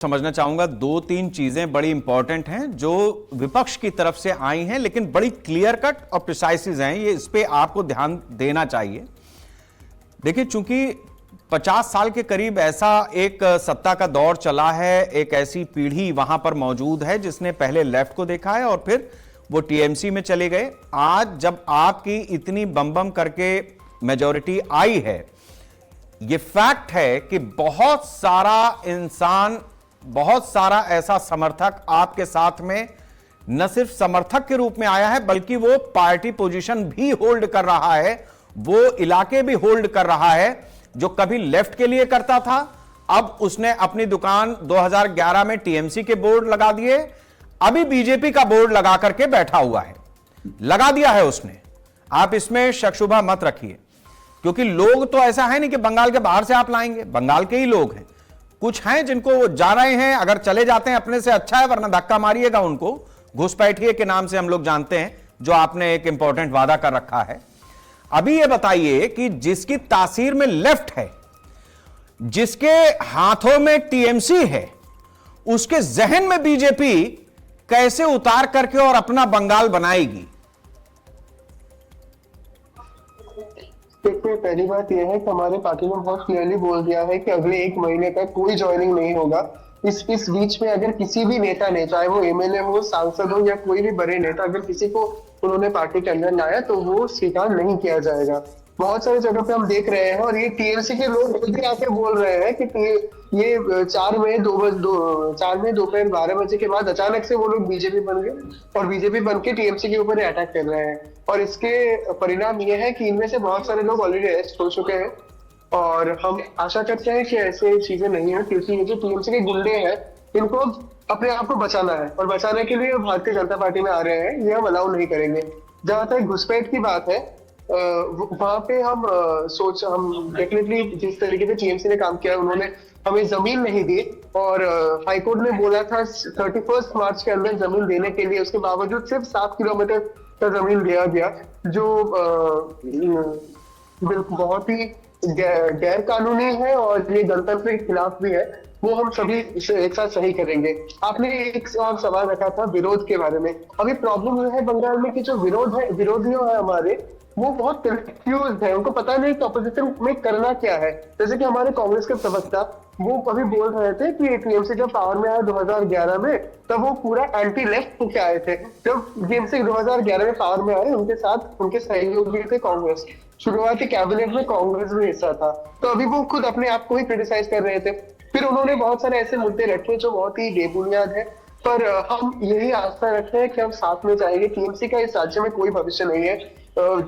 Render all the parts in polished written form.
समझना चाहूंगा दो तीन चीजें बड़ी इंपॉर्टेंट हैं जो विपक्ष की तरफ से आई हैं, लेकिन बड़ी क्लियर कट और प्रिसाइसिस हैं। ये इस पे आपको ध्यान देना चाहिए। देखिए, चूंकि 50 साल के करीब ऐसा एक सत्ता का दौर चला है, एक ऐसी पीढ़ी वहां पर मौजूद है जिसने पहले लेफ्ट को देखा है और फिर वो टीएमसी में चले गए। आज जब आपकी इतनी बम बम करके मेजॉरिटी आई है, ये फैक्ट है कि बहुत सारा इंसान, बहुत सारा ऐसा समर्थक आपके साथ में न सिर्फ समर्थक के रूप में आया है, बल्कि वो पार्टी पोजीशन भी होल्ड कर रहा है, वो इलाके भी होल्ड कर रहा है। जो कभी लेफ्ट के लिए करता था, अब उसने अपनी दुकान 2011 में टीएमसी के बोर्ड लगा दिए, अभी बीजेपी का बोर्ड लगा करके बैठा हुआ है, लगा दिया है उसने। आप इसमें शक शुबा मत रखिए, क्योंकि लोग तो ऐसा है नहीं कि बंगाल के बाहर से आप लाएंगे, बंगाल के ही लोग हैं। कुछ हैं जिनको वो जा रहे हैं, अगर चले जाते हैं अपने से अच्छा है, वरना धक्का मारिएगा उनको। घुसपैठिए के नाम से हम लोग जानते हैं, जो आपने एक इंपॉर्टेंट वादा कर रखा है। अभी ये बताइए कि जिसकी तासीर में लेफ्ट है, जिसके हाथों में टीएमसी है, उसके जहन में बीजेपी कैसे उतार करके और अपना बंगाल बनाएगी? देखिए, पहली बात यह है कि हमारे पार्टी ने बहुत क्लियरली बोल दिया है कि अगले 1 महीने तक कोई ज्वाइनिंग नहीं होगा। इस बीच में अगर किसी भी नेता ने, चाहे वो एमएलए हो, सांसद हो या कोई भी बड़े नेता, अगर किसी को उन्होंने पार्टी के अंदर लाया तो वो स्वीकार नहीं किया जाएगा। बहुत सारी जगह पे हम देख रहे हैं, और ये टीएमसी के लोग खुद ही आके बोल रहे हैं कि ये 4 मई दोपहर 12 बजे के बाद अचानक से वो लोग बीजेपी बन गए और बीजेपी बन के टीएमसी के ऊपर अटैक कर रहे हैं। और इसके परिणाम ये है कि इनमें से बहुत सारे लोग ऑलरेडी अरेस्ट हो चुके हैं, और हम आशा करते हैं कि ऐसे चीजें नहीं हो, क्योंकि ये जो टीएमसी के गुंडे हैं, इनको अपने आप को बचाना है, और बचाने के लिए भारतीय जनता पार्टी में आ रहे हैं। ये हम अलाउ नहीं करेंगे। जहां तक घुसपैठ की बात है, वहां पे हम डेफिनेटली जिस तरीके से टीएमसी ने काम किया, उन्होंने हमें जमीन नहीं दी, और हाईकोर्ट ने बोला था 31 मार्च के अंदर जमीन देने के लिए, उसके बावजूद सिर्फ 7 किलोमीटर का जमीन दिया गया, जो बिल्कुल बहुत ही गैर कानूनी है और ये गणतंत्र के खिलाफ भी है। वो हम सभी इसे एक साथ सही करेंगे। आपने एक सवाल रखा था विरोध के बारे में। अभी प्रॉब्लम ये है बंगाल में कि जो विरोधियों है हमारे, वो बहुत कंफ्यूज है, उनको पता नहीं कि ऑपोजिशन में करना क्या है। जैसे कि हमारे कांग्रेस के प्रवक्ता वो अभी बोल रहे थे कि टीएमसी जब पावर में आया 2011 में, तब वो पूरा एंटी लेफ्ट होके आए थे। जब टीएमसी 2011 में पावर में आए, उनके साथ उनके सहयोगी थे कांग्रेस, शुरुआती कैबिनेट में कांग्रेस भी हिस्सा था। तो अभी वो खुद अपने आप को ही क्रिटिसाइज कर रहे थे। फिर उन्होंने बहुत सारे ऐसे मुद्दे रखे जो बहुत ही बेबुनियाद है, पर हम यही आस्था रखते हैं कि हम साथ में जाएंगे। टीएमसी का इस राज्य में कोई भविष्य नहीं है।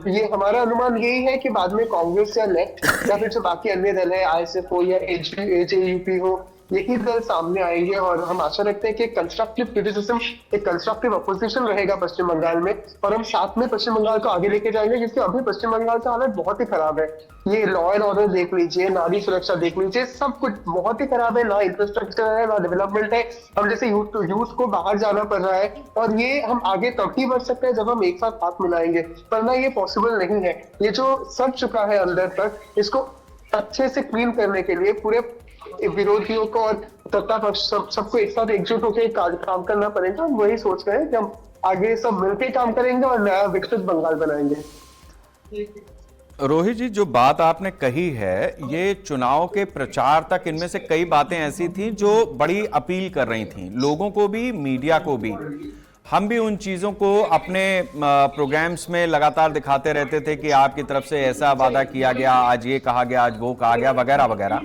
ये हमारा अनुमान यही है कि बाद में कांग्रेस या लेफ्ट या फिर जो बाकी अन्य दल है, आईएसएफ हो या एजेयूपी हो, यही दल सामने आएंगे, और हम आशा रखते हैं कि कंस्ट्रक्टिव क्रिटिसिज्म, एक कंस्ट्रक्टिव अपोजिशन रहेगा पश्चिम बंगाल में, और हम साथ में पश्चिम बंगाल को आगे लेके जाएंगे। क्योंकि अभी पश्चिम बंगाल का हालत बहुत ही खराब है। ये लॉ एंड ऑर्डर देख लीजिए, नारी सुरक्षा देख लीजिए, सब कुछ बहुत ही खराब है। ना इंफ्रास्ट्रक्चर है, ना डेवलपमेंट है। हम जैसे यूथ को बाहर जाना पड़ रहा है, और ये हम आगे तब ही बढ़ सकते हैं जब हम एक साथ हाथ मिलाएंगे, वरना ये पॉसिबल नहीं है। ये जो सड़ चुका है अंदर तक, इसको अच्छे से क्लीन करने के लिए पूरे विरोधियों को और सत्ता पक्ष सबको एक साथ एकजुट होकर काम करना पड़ेगा। हम वही सोच रहे हैं कि हम आगे सब मिलकर काम करेंगे और नया विकसित बंगाल बनाएंगे। रोहित जी, जो बात आपने कही है, ये चुनाव के प्रचार तक इनमें से कई बातें ऐसी थी जो बड़ी अपील कर रही थी लोगों को भी, मीडिया को भी। हम भी उन चीजों को अपने प्रोग्राम्स में लगातार दिखाते रहते थे कि आपकी तरफ से ऐसा वादा किया गया, आज ये कहा गया, आज वो कहा गया, वगैरह वगैरह।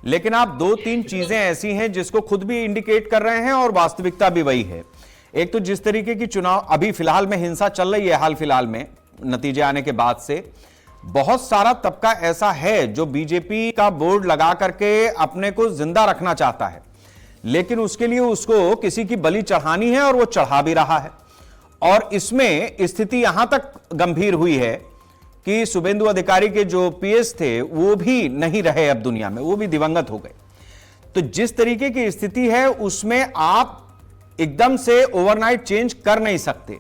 लेकिन आप दो तीन चीजें ऐसी हैं जिसको खुद भी इंडिकेट कर रहे हैं, और वास्तविकता भी वही है। एक तो जिस तरीके की चुनाव अभी फिलहाल में हिंसा चल रही है, हाल फिलहाल में नतीजे आने के बाद से बहुत सारा तबका ऐसा है जो बीजेपी का बोर्ड लगा करके अपने को जिंदा रखना चाहता है, लेकिन उसके लिए उसको किसी की बलि चढ़ानी है, और वो चढ़ा भी रहा है। और इसमें स्थिति यहां तक गंभीर हुई है कि शुभेंदु अधिकारी के जो पीएस थे वो भी नहीं रहे अब दुनिया में, वो भी दिवंगत हो गए। तो जिस तरीके की स्थिति है, उसमें आप एकदम से ओवरनाइट चेंज कर नहीं सकते।